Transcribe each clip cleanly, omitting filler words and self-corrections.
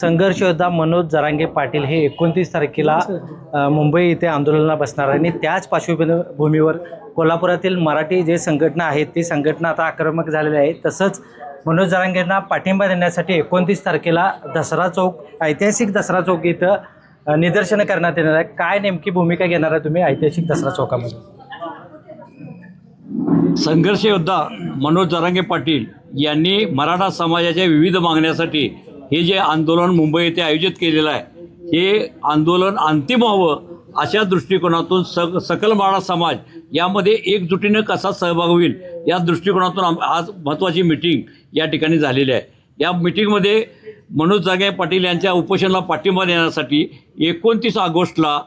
संघर्ष योद्धा मनोज जरांगे पाटील हे 29 तारखेला मुंबई येथे आंदोलनाला बसणार आणि त्याच पार्श्वभूमीवर कोल्हापुरातील मराठी जे संघटना आहेत ती संघटना आता आक्रमक झालेली आहे। तसंच मनोज जरांगेंना पाठिंबा देण्यासाठी 29 तारखेला दसरा चौक, ऐतिहासिक दसरा चौक इथं निदर्शनं करण्यात येणार आहे। काय नेमकी भूमिका घेणार आहे तुम्ही ऐतिहासिक दसरा चौकामध्ये? संघर्ष योद्धा मनोज जरांगे पाटील यांनी मराठा समाजाच्या विविध मागण्यासाठी हे जे आंदोलन मुंबई येथे आयोजित केलेलं आहे, हे आंदोलन अंतिम व्हावं अशा दृष्टिकोनातून सकल मराठा समाज यामध्ये एकजुटीनं कसा सहभाग होईल या दृष्टिकोनातून आज महत्त्वाची मीटिंग या ठिकाणी झालेली आहे। या मीटिंगमध्ये मनोज जरांगे पाटील यांच्या उपोषणाला पाठिंबा देण्यासाठी 29 ऑगस्टला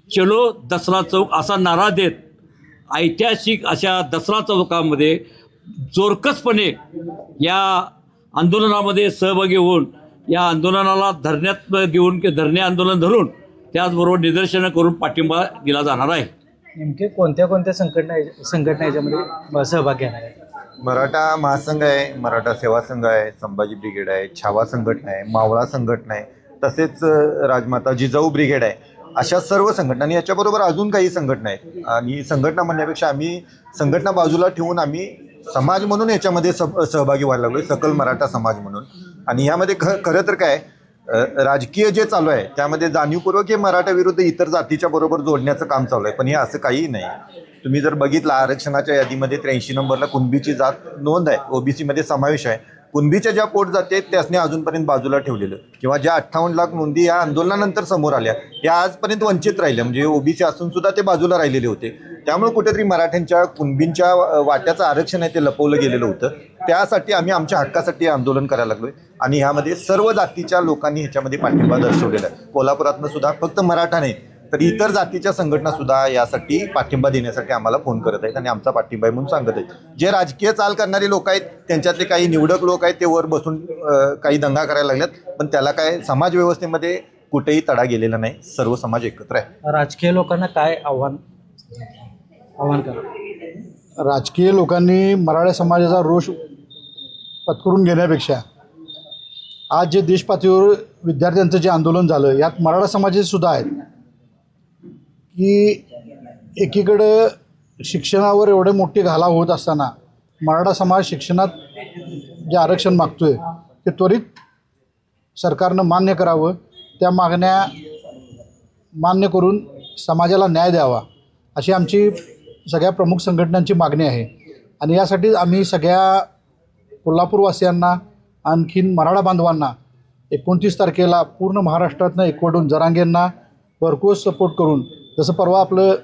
चलो दसरा चौक असा नारा देत ऐतिहासिक अशा दसरा चौकामध्ये जोरकसपणे या आंदोलनामध्ये सहभागी होऊन या आंदोलनाला धरण्यात घेऊन धरणे आंदोलन धरून त्याचबरोबर निदर्शनं करून पाठिंबा दिला जाणार आहे। नेमके कोणत्या संघटना याच्यामध्ये सहभाग घेणार आहे? मराठा महासंघ आहे, मराठा सेवा संघ आहे, संभाजी ब्रिगेड आहे, छावा संघटना आहे, मावळा संघटना आहे, तसेच राजमाता जिजाऊ ब्रिगेड आहे। अशा सर्व संघटना आणि याच्याबरोबर अजून काही संघटना आहेत। आणि संघटना म्हणण्यापेक्षा आम्ही संघटना बाजूला ठेवून आम्ही समाज म्हणून याच्यामध्ये सहभागी व्हायला लागलो, सकल मराठा समाज म्हणून। आणि यामध्ये खरं तर काय राजकीय जे चालू आहे त्यामध्ये जाणीवपूर्वक हे मराठा विरुद्ध इतर जातीच्या बरोबर जोडण्याचं काम चालू आहे, पण हे असं काही नाही। तुम्ही जर बघितलं आरक्षणाच्या यादीमध्ये 83 नंबरला कुणबीची जात नोंद आहे, ओबीसीमध्ये समावेश आहे। कुणबीच्या ज्या पोट जाती आहेत त्यासने अजूनपर्यंत बाजूला ठेवलेलं, किंवा ज्या 58 लाख नोंदी या आंदोलनानंतर समोर आल्या त्या आजपर्यंत वंचित राहिल्या, म्हणजे ओबीसी असून सुद्धा ते बाजूला राहिलेले होते। त्यामुळे कुठेतरी मराठ्यांच्या कुणबींच्या वाट्याचं आरक्षण आहे ते लपवलं गेलेलं होतं। त्यासाठी आम्ही आमच्या हक्कासाठी आंदोलन करायला लागलोय आणि ह्यामध्ये सर्व जातीच्या लोकांनी ह्याच्यामध्ये पाठिंबा दर्शवलेला आहे। कोल्हापुरातनं सुद्धा फक्त मराठा नाही तर इतर जातीच्या संघटना सुद्धा यासाठी पाठिंबा देण्यासाठी आम्हाला फोन करत आहेत आणि आमचा पाठिंबा आहे म्हणून सांगत आहेत। जे राजकीय चाल करणारे लोक आहेत त्यांच्यातले काही निवडक लोक आहेत ते वर बसून काही दंगा करायला लागलेत, पण त्याला काय समाज व्यवस्थेमध्ये कुठेही तडा गेलेला नाही, सर्व समाज एकत्र आहे। राजकीय लोकांना काय आव्हान करा? राजकीय लोकांनी मराठा समाजाचा रोष पत्करून घेण्यापेक्षा आज जे देशपातळीवर विद्यार्थ्यांचं जे आंदोलन झालं यात मराठा समाजाचे सुद्धा आहेत की एकीकडं शिक्षणावर एवढे मोठे घाला होत असताना मराठा समाज शिक्षणात जे आरक्षण मागतोय ते त्वरित सरकारनं मान्य करावं, त्या मागण्या मान्य करून समाजाला न्याय द्यावा अशी आमची सगळ्या प्रमुख संघटनांची मागणी आहे। आणि यासाठी आम्ही सगळ्या कोल्हापूरवासियांना आणखीन मराठा बांधवांना 29 तारखेला पूर्ण महाराष्ट्रातनं एकवटून जरांगेंना भरघोस सपोर्ट करून, जसं परवा आपलं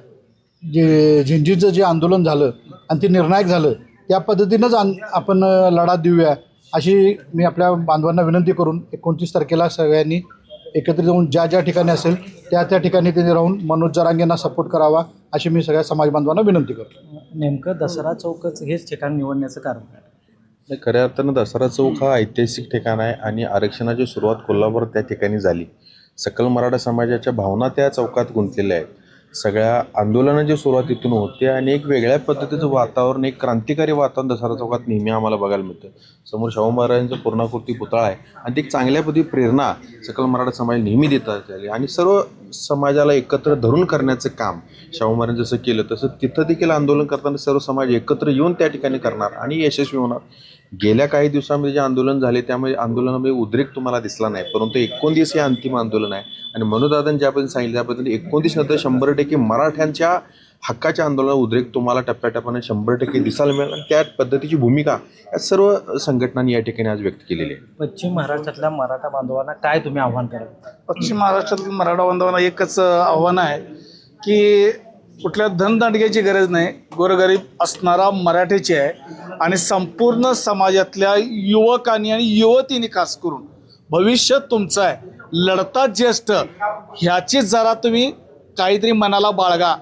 जे झिंजीचं जे आंदोलन झालं आणि ते निर्णायक झालं त्या पद्धतीनंच आपण लढा देऊया अशी मी आपल्या बांधवांना विनंती करून 29 तारखेला सगळ्यांनी एकत्रित होऊन ज्या ज्या ठिकाणी असेल त्या ठिकाणी त्यांनी राहून मनोज जरांगेंना सपोर्ट करावा अशी मी सगळ्या समाज बांधवांना विनंती करतो। नेमकं दसरा चौकच हेच ठिकाण निवडण्याचं कारण काय? खऱ्या अर्थानं दसरा चौक हा ऐतिहासिक ठिकाण आहे आणि आरक्षणाची सुरुवात कोल्हापूर त्या ठिकाणी झाली। सकल मराठा समाजाच्या भावना त्या चौकात गुंतलेल्या आहेत। सगळ्या आंदोलनाची सुरुवात इथून होते आणि एक वेगळ्या पद्धतीचं वातावरण, एक क्रांतिकारी वातावरण दसरा चौकात नेहमी आम्हाला बघायला मिळतं। समोर शाहू महाराजांचा पूर्णाकृती पुतळा आहे आणि ती एक चांगल्या पद्धती प्रेरणा सकल मराठा समाज नेहमी देतात आणि सर्व समाजाला एकत्र धरून करण्याचं काम शाहू महाराज जसं केलं तसं तिथं देखील आंदोलन करताना सर्व समाज एकत्र येऊन त्या ठिकाणी करणार आणि यशस्वी होणार। गेल्या काही दिवसांमध्ये जे आंदोलन झाले त्यामध्ये आंदोलनामध्ये उद्रेक तुम्हाला दिसला नाही, परंतु 29 हे अंतिम आंदोलन आहे आणि मनोजदादांनी ज्या पद्धतीने सांगितलं त्या पद्धतीने 29 नंतर 100% मराठ्यांच्या हक्काच्या आंदोलनात उद्रेक तुम्हाला टप्प्याटप्प्याने 100% दिसायला मिळेल आणि त्या पद्धतीची भूमिका या सर्व संघटनांनी या ठिकाणी आज व्यक्त केलेली आहे। पश्चिम महाराष्ट्रातल्या मराठा बांधवांना काय तुम्ही आव्हान कराल? पश्चिम महाराष्ट्रातील मराठा बांधवांना एकच आव्हान आहे की कुठल्या धनदांडग्याची गरज नाही, गोरगरीब असणारा मराठीची आहे आणि संपूर्ण समाजातल्या युवकांनी आणि युवतींनी खास करून भविष्य तुमचं आहे, लढतात ज्येष्ठ ह्याची जरा तुम्ही काहीतरी मनाला बाळगा।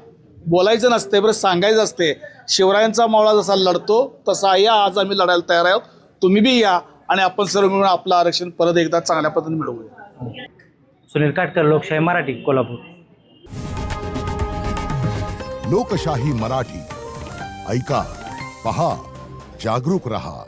बोलायचं नसते बरं, सांगायचं असते। शिवरायांचा मावळा जसा लढतो तसा या आज आम्ही लढायला तयार आहोत, तुम्ही बी या आणि आपण सर्व मिळून आपलं आरक्षण परत एकदा चांगल्या पद्धतीने मिळवूया। सुनील काटकर, लोकशाही मराठी, कोल्हापूर। लोकशाही मराठी, ऐका, पहा, जागरूक रहा।